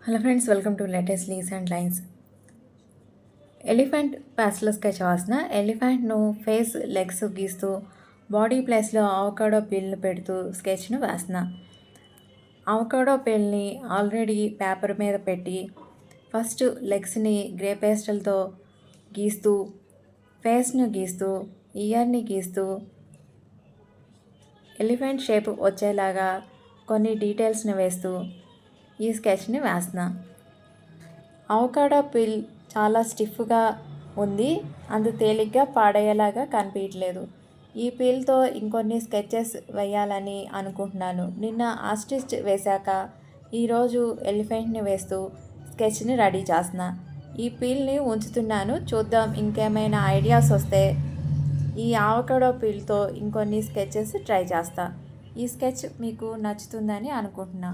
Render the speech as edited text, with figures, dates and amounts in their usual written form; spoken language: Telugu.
Hello friends, welcome to latest leaves and lines. Elephant pastel sketch వాసిన ఎలిఫెంట్ను ఫేస్ లెగ్స్ గీస్తూ బాడీ ప్లేస్లో అవకాడో పీల్ను పెడుతూ స్కెచ్ను వేసిన. అవకాడో పీల్ని ఆల్రెడీ పేపర్ మీద పెట్టి ఫస్ట్ లెగ్స్ని గ్రే పేస్టల్తో గీస్తూ ఫేస్ను గీస్తూ ఇయర్ని గీస్తూ ఎలిఫెంట్ షేప్ వచ్చేలాగా కొన్ని డీటెయిల్స్ని వేస్తూ ఈ స్కెచ్ని వేసిన. అవకాడో పీల్ చాలా స్టిఫ్గా ఉంది, అందు తేలిగ్గా పాడయ్యేలాగా కనిపించలేదు. ఈ పీల్తో ఇంకొన్ని స్కెచెస్ వేయాలని అనుకుంటున్నాను. నిన్న ఆస్టిచ్ వేశాక ఈరోజు ఎలిఫెంట్ని వేస్తూ స్కెచ్ని రెడీ చేసిన. ఈ పీల్ని ఉంచుతున్నాను, చూద్దాం ఇంకేమైనా ఐడియాస్ వస్తే ఈ అవకాడో పీల్తో ఇంకొన్ని స్కెచెస్ ట్రై చేస్తా. ఈ స్కెచ్ మీకు నచ్చుతుందని అనుకుంటున్నా.